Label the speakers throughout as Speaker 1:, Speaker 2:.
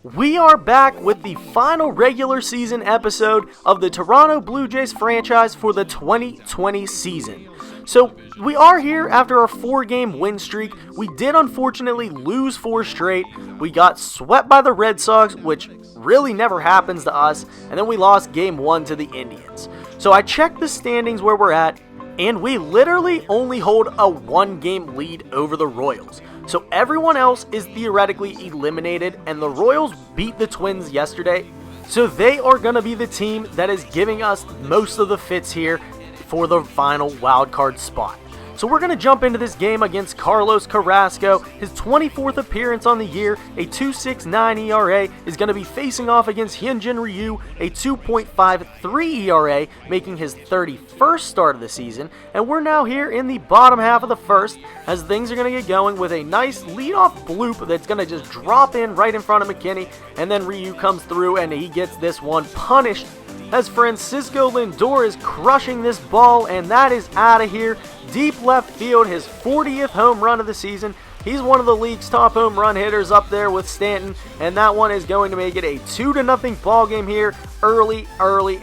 Speaker 1: We are back with the final regular season episode of the Toronto Blue Jays franchise for the 2020 season. So we are here after our 4-game win streak. We did unfortunately lose 4 straight. We got swept by the Red Sox, which really never happens to us, and then we lost game 1 to the Indians. So I checked the standings where we're at, and we literally only hold a 1-game lead over the Royals. So everyone else is theoretically eliminated, and the Royals beat the Twins yesterday. So they are going to be the team that is giving us most of the fits here for the final wildcard spot. So we're going to jump into this game against Carlos Carrasco. His 24th appearance on the year, a 2.69 ERA, is going to be facing off against Hyunjin Ryu, a 2.53 ERA, making his 31st start of the season. And we're now here in the bottom half of the first, as things are going to get going with a nice leadoff bloop that's going to just drop in right in front of McKinney, and then Ryu comes through and he gets this one punished as Francisco Lindor is crushing this ball, and that is out of here. Deep left field, his 40th home run of the season. He's one of the league's top home run hitters up there with Stanton, and that one is going to make it a 2-0 ball game here early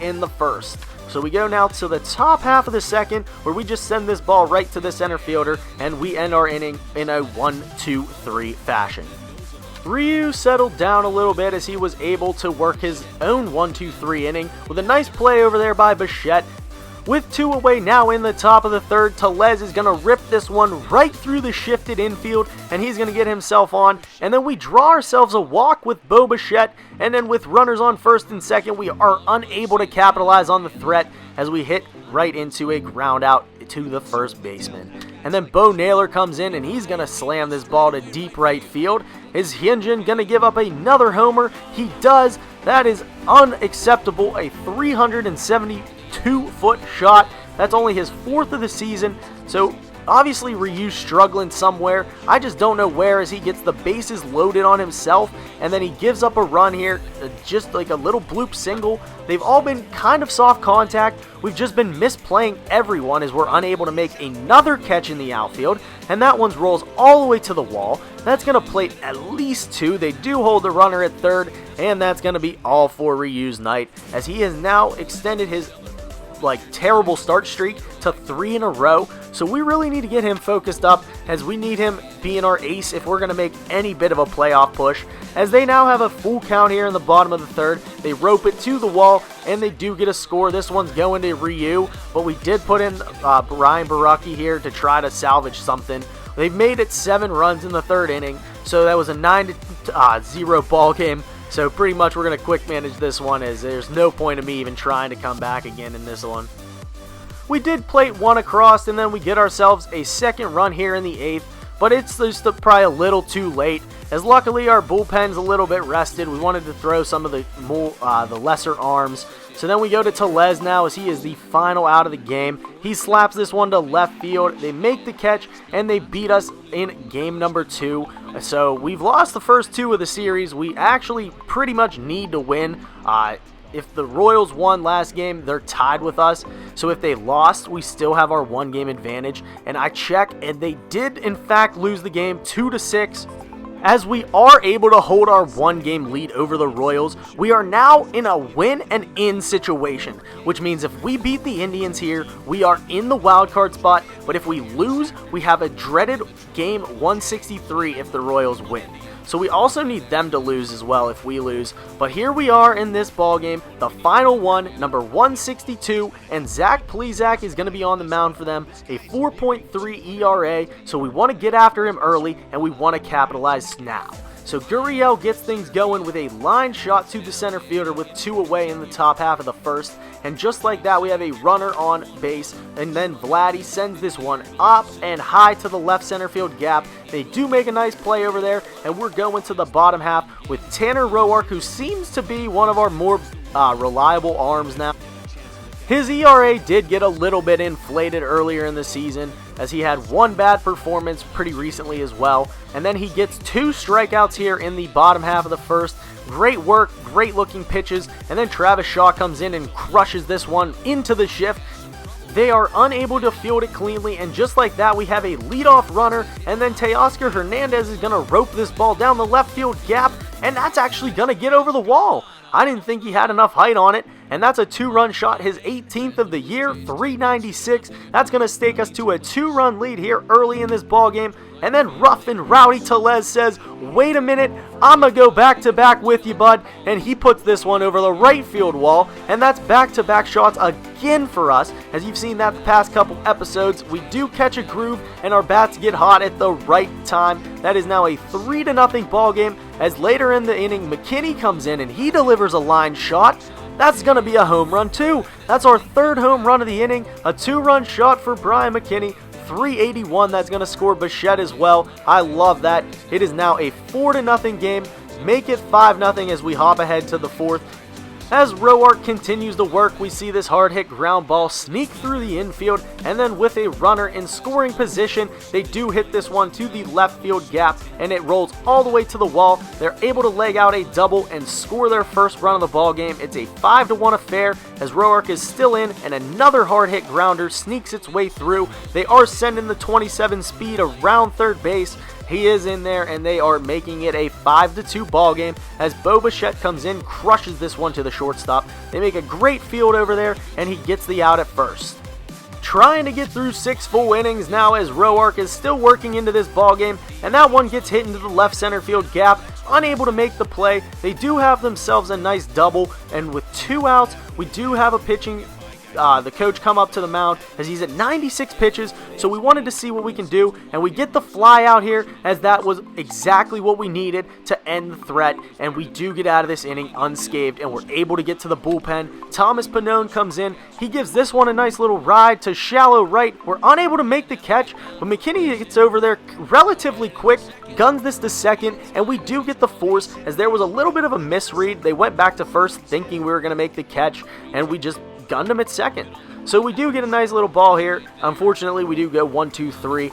Speaker 1: in the first. So we go now to the top half of the second, where we just send this ball right to the center fielder, and we end our inning in a 1-2-3 fashion. Ryu settled down a little bit as he was able to work his own 1-2-3 inning with a nice play over there by Bichette. With 2 away now in the top of the third, Tellez is going to rip this one right through the shifted infield, and he's going to get himself on. And then we draw ourselves a walk with Bo Bichette, and then with runners on first and second, we are unable to capitalize on the threat as we hit right into a ground out to the first baseman. And then Bo Naylor comes in, and he's going to slam this ball to deep right field. Is Hyunjin going to give up another homer? He does. That is unacceptable. A 372-foot shot. That's only his 4th of the season. So obviously Ryu's struggling somewhere. I just don't know where, as he gets the bases loaded on himself, and then he gives up a run here, just like a little bloop single. They've all been kind of soft contact. We've just been misplaying everyone as we're unable to make another catch in the outfield, and that one rolls all the way to the wall. That's going to plate at least 2. They do hold the runner at third, and that's going to be all for Ryu's night, as he has now extended his terrible start streak to 3 in a row. So we really need to get him focused up, as we need him being our ace if we're going to make any bit of a playoff push. As they now have a full count here in the bottom of the third, they rope it to the wall, and they do get a score. This one's going to Ryu, but we did put in Brian Baraki here to try to salvage something. They've made it 7 runs in the third inning, so that was a 9-0 ball game. So pretty much we're going to quick manage this one, as there's no point of me even trying to come back again in this one. We did plate 1 across, and then we get ourselves a second run here in the 8th, but it's just probably a little too late, as luckily our bullpen's a little bit rested. We wanted to throw some of the lesser arms. So then we go to Tellez now, as he is the final out of the game. He slaps this one to left field. They make the catch, and they beat us in game number 2. So we've lost the first 2 of the series. We actually pretty much need to win. If the Royals won last game, they're tied with us. So if they lost, we still have our 1-game advantage. And I checked, and they did in fact lose the game 2-6. As we are able to hold our 1-game lead over the Royals, we are now in a win and in situation, which means if we beat the Indians here, we are in the wild card spot, but if we lose, we have a dreaded game 163 if the Royals win. So we also need them to lose as well if we lose. But here we are in this ball game, the final one, number 162, and Zach Plesac is going to be on the mound for them, a 4.3 ERA. So we want to get after him early, and we want to capitalize now. So Gurriel gets things going with a line shot to the center fielder with 2 away in the top half of the first. And just like that, we have a runner on base. And then Vladdy sends this one up and high to the left center field gap. They do make a nice play over there, and we're going to the bottom half with Tanner Roark, who seems to be one of our more reliable arms now. His ERA did get a little bit inflated earlier in the season, as he had 1 bad performance pretty recently as well. And then he gets 2 strikeouts here in the bottom half of the first. Great work, great looking pitches, and then Travis Shaw comes in and crushes this one into the shift. They are unable to field it cleanly, and just like that, we have a leadoff runner, and then Teoscar Hernandez is going to rope this ball down the left field gap, and that's actually going to get over the wall. I didn't think he had enough height on it, and that's a 2-run shot, his 18th of the year, 396. That's going to stake us to a 2-run lead here early in this ball game. And then rough and rowdy Tellez says, wait a minute, I'm going to go back-to-back with you, bud. And he puts this one over the right field wall, and that's back-to-back shots again for us. As you've seen that the past couple episodes, we do catch a groove, and our bats get hot at the right time. That is now a 3-0 ball game, as later in the inning, McKinney comes in, and he delivers a line shot. That's going to be a home run, too. That's our 3rd home run of the inning, a 2-run shot for Brian McKinney. 381, that's going to score Bichette as well. I love that. It is now a 4-0 game. Make it 5-0 as we hop ahead to the 4th. As Roark continues to work, we see this hard hit ground ball sneak through the infield, and then with a runner in scoring position, they do hit this one to the left field gap, and it rolls all the way to the wall. They're able to leg out a double and score their first run of the ball game. It's a 5-1 affair as Roark is still in, and another hard hit grounder sneaks its way through. They are sending the 27 speed around third base. He is in there, and they are making it a 5-2 ball game as Bo Bichette comes in, crushes this one to the shortstop. They make a great field over there, and he gets the out at first. Trying to get through 6 full innings now as Roark is still working into this ball game, and that one gets hit into the left center field gap, unable to make the play. They do have themselves a nice double, and with 2 outs, we do have a pitching the coach come up to the mound as he's at 96 pitches, so we wanted to see what we can do, and we get the fly out here as that was exactly what we needed to end the threat, and we do get out of this inning unscathed, and we're able to get to the bullpen. Thomas Pannone comes in. He gives this one a nice little ride to shallow right. We're unable to make the catch, but McKinney gets over there relatively quick, guns this to second, and we do get the force as there was a little bit of a misread. They went back to first thinking we were going to make the catch, and we just gunned him at second. So we do get a nice little ball here. Unfortunately, we do go 1-2-3.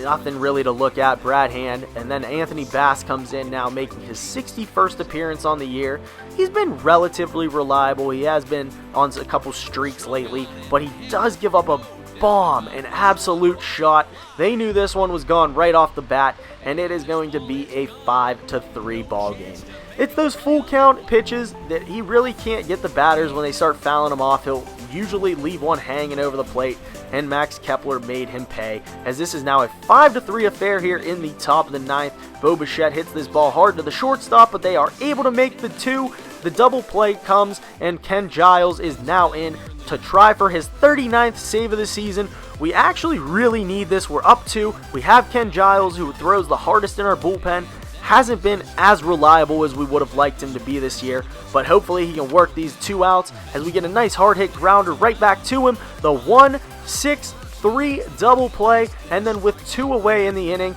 Speaker 1: Nothing really to look at. Brad Hand. And then Anthony Bass comes in now, making his 61st appearance on the year. He's been relatively reliable. He has been on a couple streaks lately, but he does give up a bomb, an absolute shot. They knew this one was gone right off the bat, and it is going to be a 5-3 ball game. It's those full count pitches that he really can't get the batters when they start fouling him off. He'll usually leave one hanging over the plate, and Max Kepler made him pay, as this is now a 5-3 affair here in the top of the 9th. Bo Bichette hits this ball hard to the shortstop, but they are able to make the 2. The double play comes, and Ken Giles is now in to try for his 39th save of the season. We actually really need this. We're up 2. We have Ken Giles, who throws the hardest in our bullpen. Hasn't been as reliable as we would have liked him to be this year, but hopefully he can work these 2 outs as we get a nice hard hit grounder right back to him. The 1-6-3 double play, and then with 2 away in the inning,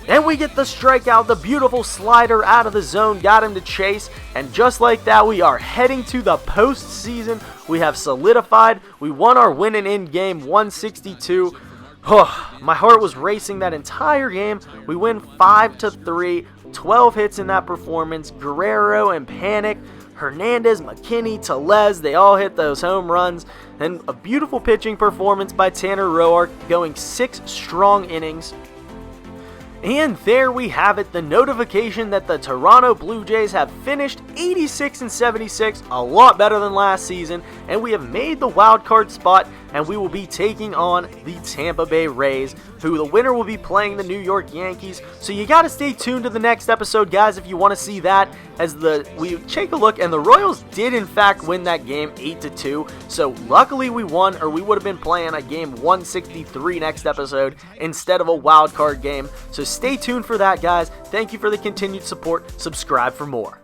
Speaker 1: and we get the strikeout. The beautiful slider out of the zone got him to chase, and just like that, we are heading to the postseason. We have solidified. We won our winning in game 162. My heart was racing that entire game. We win 5-3, 12 hits in that performance. Guerrero and Panic, Hernandez, McKinney, Tellez, they all hit those home runs. And a beautiful pitching performance by Tanner Roark, going 6 strong innings. And there we have it, the notification that the Toronto Blue Jays have finished 86-76, a lot better than last season, and we have made the wild card spot, and we will be taking on the Tampa Bay Rays, who the winner will be playing the New York Yankees. So you got to stay tuned to the next episode, guys, if you want to see that, as we take a look, and the Royals did in fact win that game 8-2. So luckily we won, or we would have been playing a game 163 next episode instead of a wild card game. So stay tuned for that, guys. Thank you for the continued support. Subscribe for more.